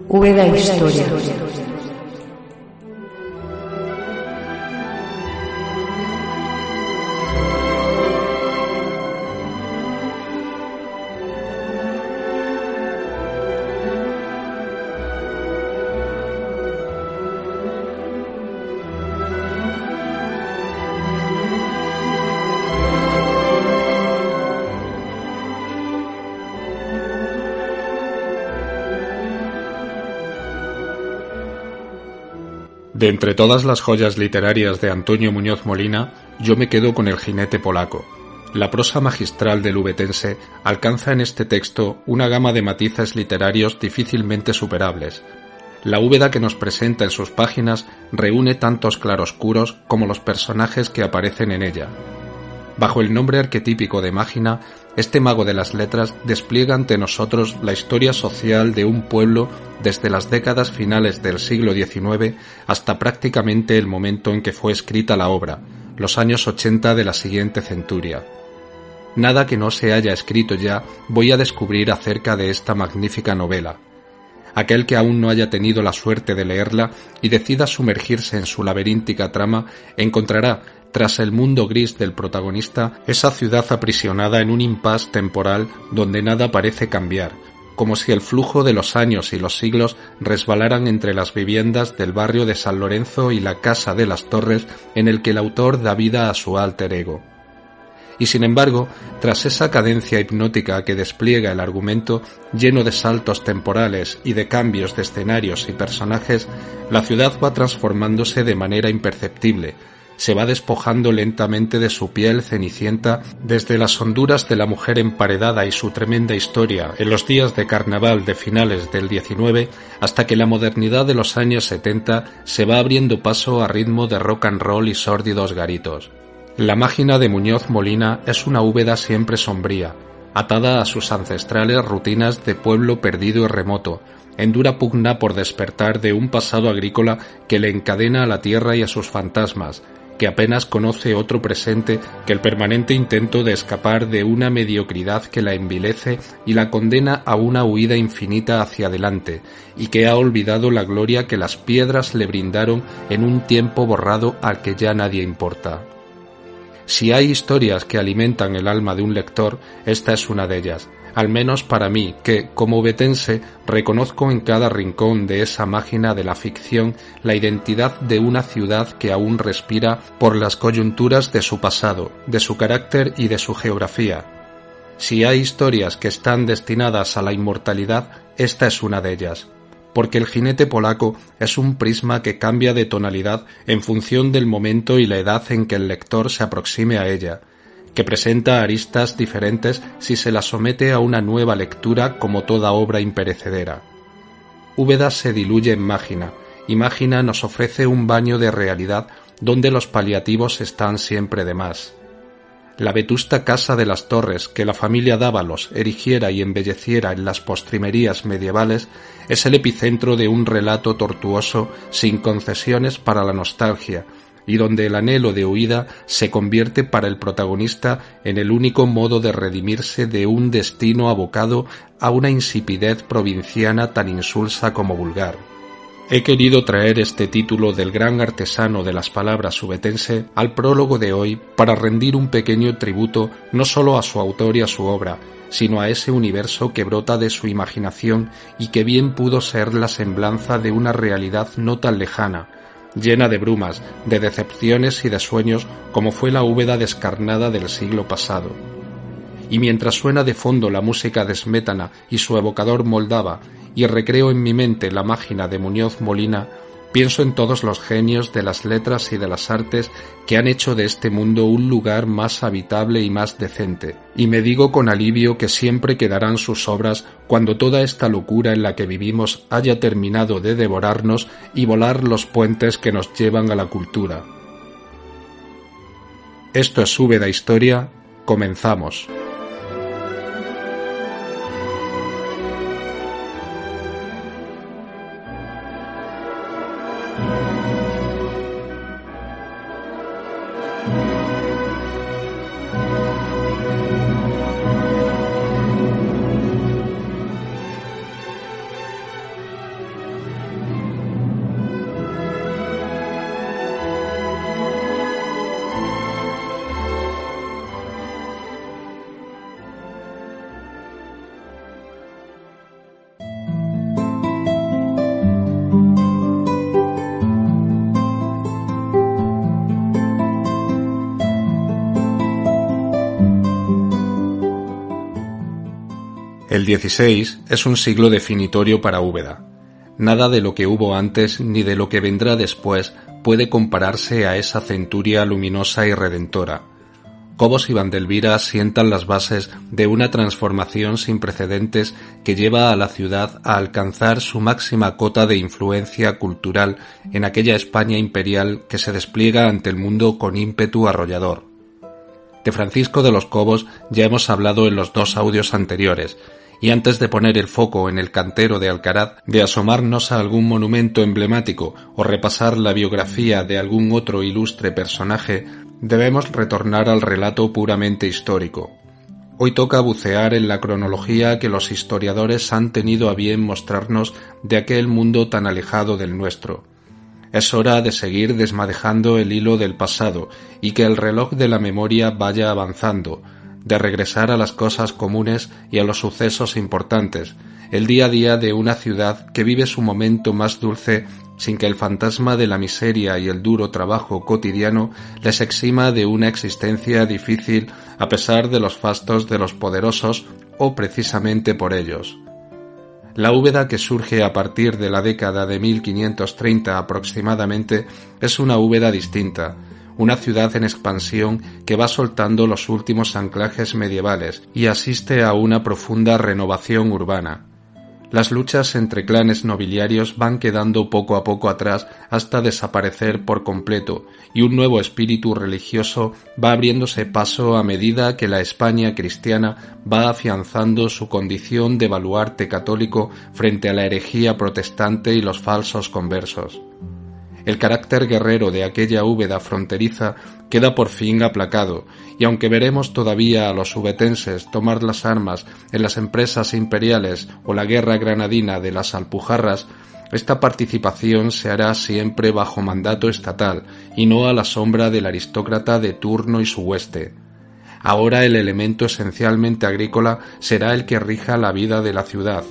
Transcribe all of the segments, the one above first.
Úbeda Historia. De entre todas las joyas literarias de Antonio Muñoz Molina, yo me quedo con El jinete polaco. La prosa magistral del ubetense alcanza en este texto una gama de matices literarios difícilmente superables. La Úbeda que nos presenta en sus páginas reúne tantos claroscuros como los personajes que aparecen en ella. Bajo el nombre arquetípico de Mágina, este mago de las letras despliega ante nosotros la historia social de un pueblo desde las décadas finales del siglo XIX hasta prácticamente el momento en que fue escrita la obra, los años 80 de la siguiente centuria. Nada que no se haya escrito ya voy a descubrir acerca de esta magnífica novela. Aquel que aún no haya tenido la suerte de leerla y decida sumergirse en su laberíntica trama encontrará, tras el mundo gris del protagonista, esa ciudad aprisionada en un impasse temporal donde nada parece cambiar, como si el flujo de los años y los siglos resbalaran entre las viviendas del barrio de San Lorenzo y la Casa de las Torres en el que el autor da vida a su alter ego. Y sin embargo, tras esa cadencia hipnótica que despliega el argumento, lleno de saltos temporales y de cambios de escenarios y personajes, la ciudad va transformándose de manera imperceptible, se va despojando lentamente de su piel cenicienta desde las honduras de la mujer emparedada y su tremenda historia en los días de carnaval de finales del XIX hasta que la modernidad de los años 70 se va abriendo paso a ritmo de rock and roll y sórdidos garitos. La Mágina de Muñoz Molina es una Úbeda siempre sombría, atada a sus ancestrales rutinas de pueblo perdido y remoto, en dura pugna por despertar de un pasado agrícola que le encadena a la tierra y a sus fantasmas, que apenas conoce otro presente que el permanente intento de escapar de una mediocridad que la envilece y la condena a una huida infinita hacia adelante, y que ha olvidado la gloria que las piedras le brindaron en un tiempo borrado al que ya nadie importa. Si hay historias que alimentan el alma de un lector, esta es una de ellas, al menos para mí, que, como ubetense, reconozco en cada rincón de esa máquina de la ficción la identidad de una ciudad que aún respira por las coyunturas de su pasado, de su carácter y de su geografía. Si hay historias que están destinadas a la inmortalidad, esta es una de ellas, porque El jinete polaco es un prisma que cambia de tonalidad en función del momento y la edad en que el lector se aproxime a ella, que presenta aristas diferentes si se la somete a una nueva lectura como toda obra imperecedera. Úbeda se diluye en Mágina, y Mágina nos ofrece un baño de realidad donde los paliativos están siempre de más. La vetusta Casa de las Torres que la familia Dávalos erigiera y embelleciera en las postrimerías medievales es el epicentro de un relato tortuoso sin concesiones para la nostalgia, y donde el anhelo de huida se convierte para el protagonista en el único modo de redimirse de un destino abocado a una insipidez provinciana tan insulsa como vulgar. He querido traer este título del gran artesano de las palabras ubetense al prólogo de hoy para rendir un pequeño tributo no solo a su autor y a su obra, sino a ese universo que brota de su imaginación y que bien pudo ser la semblanza de una realidad no tan lejana, llena de brumas, de decepciones y de sueños como fue la Úbeda descarnada del siglo pasado. Y mientras suena de fondo la música de Smetana y su evocador Moldava, y recreo en mi mente la Mágina de Muñoz Molina, pienso en todos los genios de las letras y de las artes que han hecho de este mundo un lugar más habitable y más decente, y me digo con alivio que siempre quedarán sus obras cuando toda esta locura en la que vivimos haya terminado de devorarnos y volar los puentes que nos llevan a la cultura. Esto es Úbeda Historia, comenzamos. El XVI es un siglo definitorio para Úbeda. Nada de lo que hubo antes ni de lo que vendrá después puede compararse a esa centuria luminosa y redentora. Cobos y Vandelvira sientan las bases de una transformación sin precedentes que lleva a la ciudad a alcanzar su máxima cota de influencia cultural en aquella España imperial que se despliega ante el mundo con ímpetu arrollador. De Francisco de los Cobos ya hemos hablado en los 2 audios anteriores, y antes de poner el foco en el cantero de Alcaraz, de asomarnos a algún monumento emblemático o repasar la biografía de algún otro ilustre personaje, debemos retornar al relato puramente histórico. Hoy toca bucear en la cronología que los historiadores han tenido a bien mostrarnos de aquel mundo tan alejado del nuestro. Es hora de seguir desmadejando el hilo del pasado y que el reloj de la memoria vaya avanzando, de regresar a las cosas comunes y a los sucesos importantes, el día a día de una ciudad que vive su momento más dulce sin que el fantasma de la miseria y el duro trabajo cotidiano les exima de una existencia difícil a pesar de los fastos de los poderosos o precisamente por ellos. La Úbeda que surge a partir de la década de 1530 aproximadamente es una Úbeda distinta, una ciudad en expansión que va soltando los últimos anclajes medievales y asiste a una profunda renovación urbana. Las luchas entre clanes nobiliarios van quedando poco a poco atrás hasta desaparecer por completo y un nuevo espíritu religioso va abriéndose paso a medida que la España cristiana va afianzando su condición de baluarte católico frente a la herejía protestante y los falsos conversos. El carácter guerrero de aquella Úbeda fronteriza queda por fin aplacado, y aunque veremos todavía a los ubetenses tomar las armas en las empresas imperiales o la guerra granadina de las Alpujarras, esta participación se hará siempre bajo mandato estatal y no a la sombra del aristócrata de turno y su hueste. Ahora el elemento esencialmente agrícola será el que rija la vida de la ciudad.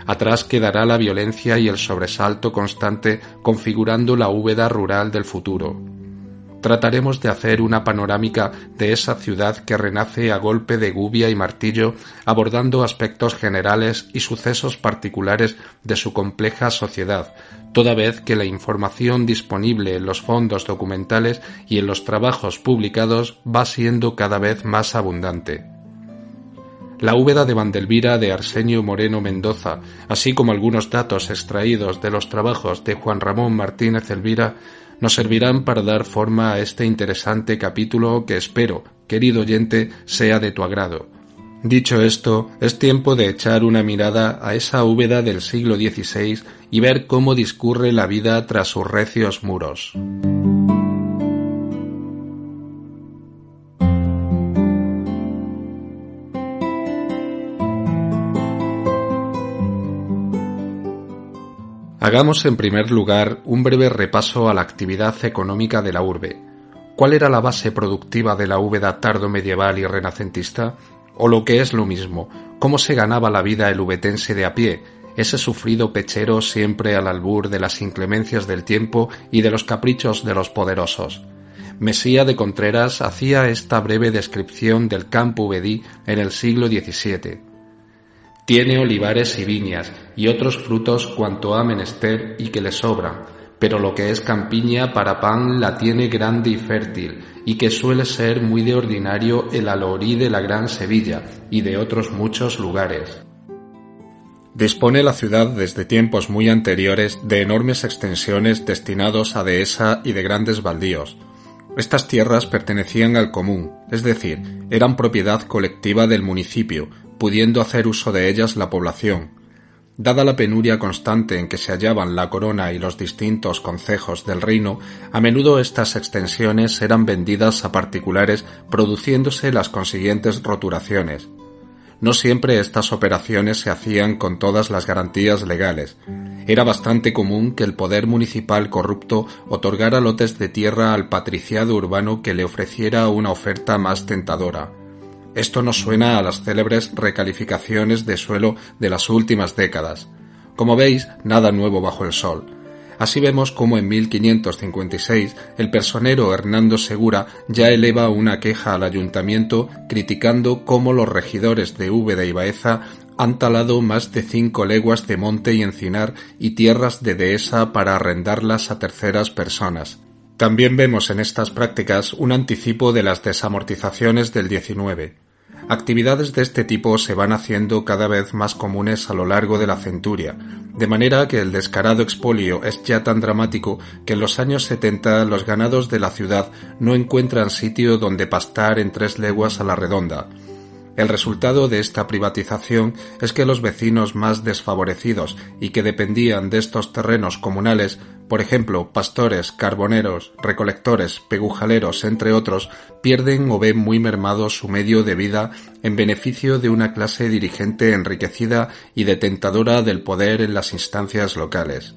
Atrás quedará la violencia y el sobresalto constante configurando la Úbeda rural del futuro. Trataremos de hacer una panorámica de esa ciudad que renace a golpe de gubia y martillo, abordando aspectos generales y sucesos particulares de su compleja sociedad, toda vez que la información disponible en los fondos documentales y en los trabajos publicados va siendo cada vez más abundante. La Úbeda de Vandelvira de Arsenio Moreno Mendoza, así como algunos datos extraídos de los trabajos de Juan Ramón Martínez Elvira, nos servirán para dar forma a este interesante capítulo que espero, querido oyente, sea de tu agrado. Dicho esto, es tiempo de echar una mirada a esa Úbeda del siglo XVI y ver cómo discurre la vida tras sus recios muros. Hagamos en primer lugar un breve repaso a la actividad económica de la urbe. ¿Cuál era la base productiva de la Úbeda tardo-medieval y renacentista? O lo que es lo mismo, ¿cómo se ganaba la vida el ubetense de a pie, ese sufrido pechero siempre al albur de las inclemencias del tiempo y de los caprichos de los poderosos? Mesía de Contreras hacía esta breve descripción del campo ubedí en el siglo XVII. Tiene olivares y viñas, y otros frutos cuanto ha menester y que le sobran, pero lo que es campiña para pan la tiene grande y fértil, y que suele ser muy de ordinario el alorí de la Gran Sevilla, y de otros muchos lugares. Dispone la ciudad desde tiempos muy anteriores de enormes extensiones destinados a dehesa y de grandes baldíos. Estas tierras pertenecían al común, es decir, eran propiedad colectiva del municipio, pudiendo hacer uso de ellas la población. Dada la penuria constante en que se hallaban la corona y los distintos concejos del reino, a menudo estas extensiones eran vendidas a particulares, produciéndose las consiguientes roturaciones. No siempre estas operaciones se hacían con todas las garantías legales. Era bastante común que el poder municipal corrupto otorgara lotes de tierra al patriciado urbano que le ofreciera una oferta más tentadora. Esto nos suena a las célebres recalificaciones de suelo de las últimas décadas. Como veis, nada nuevo bajo el sol. Así vemos cómo en 1556 el personero Hernando Segura ya eleva una queja al ayuntamiento criticando cómo los regidores de Úbeda y Baeza Han talado más de 5 leguas de monte y encinar y tierras de dehesa para arrendarlas a terceras personas. También vemos en estas prácticas un anticipo de las desamortizaciones del 19. Actividades de este tipo se van haciendo cada vez más comunes a lo largo de la centuria, de manera que el descarado expolio es ya tan dramático que en los años 70 los ganados de la ciudad no encuentran sitio donde pastar en 3 leguas a la redonda. El resultado de esta privatización es que los vecinos más desfavorecidos y que dependían de estos terrenos comunales, por ejemplo, pastores, carboneros, recolectores, pegujaleros, entre otros, pierden o ven muy mermado su medio de vida en beneficio de una clase dirigente enriquecida y detentadora del poder en las instancias locales.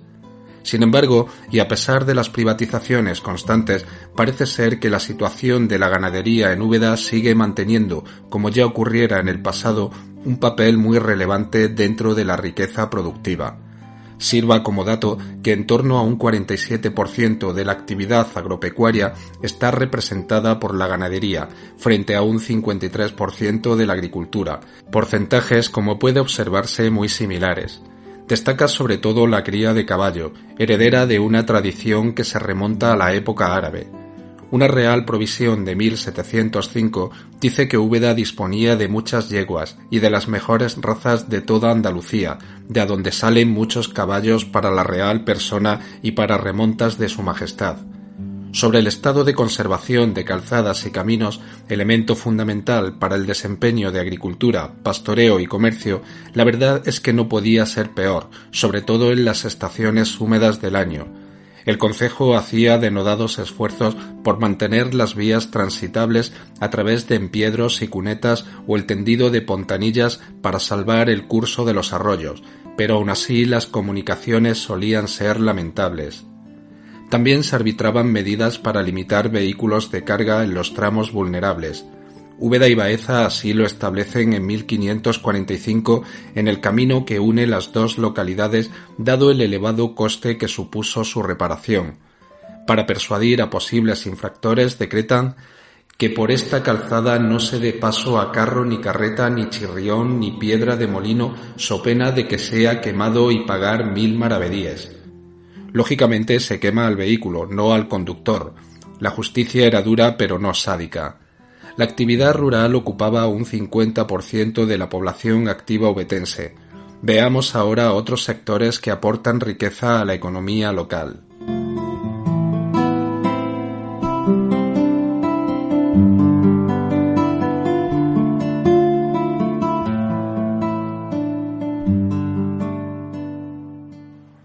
Sin embargo, y a pesar de las privatizaciones constantes, parece ser que la situación de la ganadería en Úbeda sigue manteniendo, como ya ocurriera en el pasado, un papel muy relevante dentro de la riqueza productiva. Sirva como dato que en torno a un 47% de la actividad agropecuaria está representada por la ganadería, frente a un 53% de la agricultura, porcentajes como puede observarse muy similares. Destaca sobre todo la cría de caballo, heredera de una tradición que se remonta a la época árabe. Una real provisión de 1705 dice que Úbeda disponía de muchas yeguas y de las mejores razas de toda Andalucía, de adonde salen muchos caballos para la real persona y para remontas de su majestad. Sobre el estado de conservación de calzadas y caminos, elemento fundamental para el desempeño de agricultura, pastoreo y comercio, la verdad es que no podía ser peor, sobre todo en las estaciones húmedas del año. El concejo hacía denodados esfuerzos por mantener las vías transitables a través de empiedros y cunetas o el tendido de pontanillas para salvar el curso de los arroyos, pero aún así las comunicaciones solían ser lamentables. También se arbitraban medidas para limitar vehículos de carga en los tramos vulnerables. Úbeda y Baeza así lo establecen en 1545 en el camino que une las dos localidades, dado el elevado coste que supuso su reparación. Para persuadir a posibles infractores decretan que por esta calzada no se dé paso a carro ni carreta ni chirrión ni piedra de molino, so pena de que sea quemado y pagar 1000 maravedíes. Lógicamente se quema al vehículo, no al conductor. La justicia era dura pero no sádica. La actividad rural ocupaba un 50% de la población activa ubetense. Veamos ahora otros sectores que aportan riqueza a la economía local.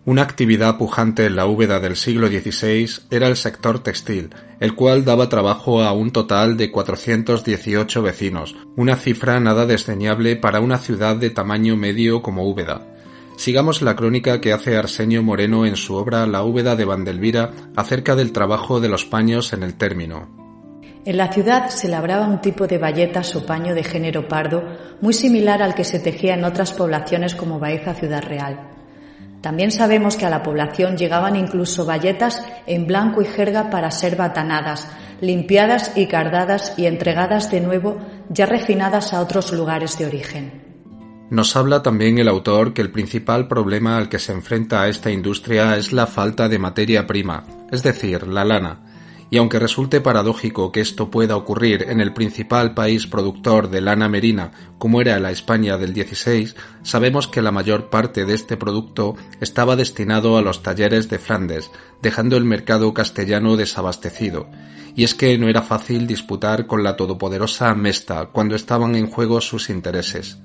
Una actividad pujante en la Úbeda del siglo XVI era el sector textil, el cual daba trabajo a un total de 418 vecinos, una cifra nada desdeñable para una ciudad de tamaño medio como Úbeda. Sigamos la crónica que hace Arsenio Moreno en su obra La Úbeda de Vandelvira acerca del trabajo de los paños en el término. En la ciudad se labraba un tipo de bayetas o paño de género pardo muy similar al que se tejía en otras poblaciones como Baeza Ciudad Real. También sabemos que a la población llegaban incluso bayetas en blanco y jerga para ser batanadas, limpiadas y cardadas y entregadas de nuevo ya refinadas a otros lugares de origen. Nos habla también el autor que el principal problema al que se enfrenta a esta industria es la falta de materia prima, es decir, la lana. Y aunque resulte paradójico que esto pueda ocurrir en el principal país productor de lana merina, como era la España del XVI, sabemos que la mayor parte de este producto estaba destinado a los talleres de Flandes, dejando el mercado castellano desabastecido. Y es que no era fácil disputar con la todopoderosa Mesta cuando estaban en juego sus intereses.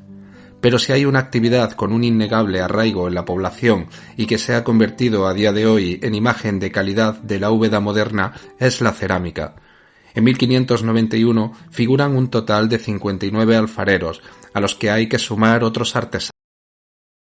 Pero si hay una actividad con un innegable arraigo en la población y que se ha convertido a día de hoy en imagen de calidad de la Úbeda moderna, es la cerámica. En 1591 figuran un total de 59 alfareros, a los que hay que sumar otros artesanos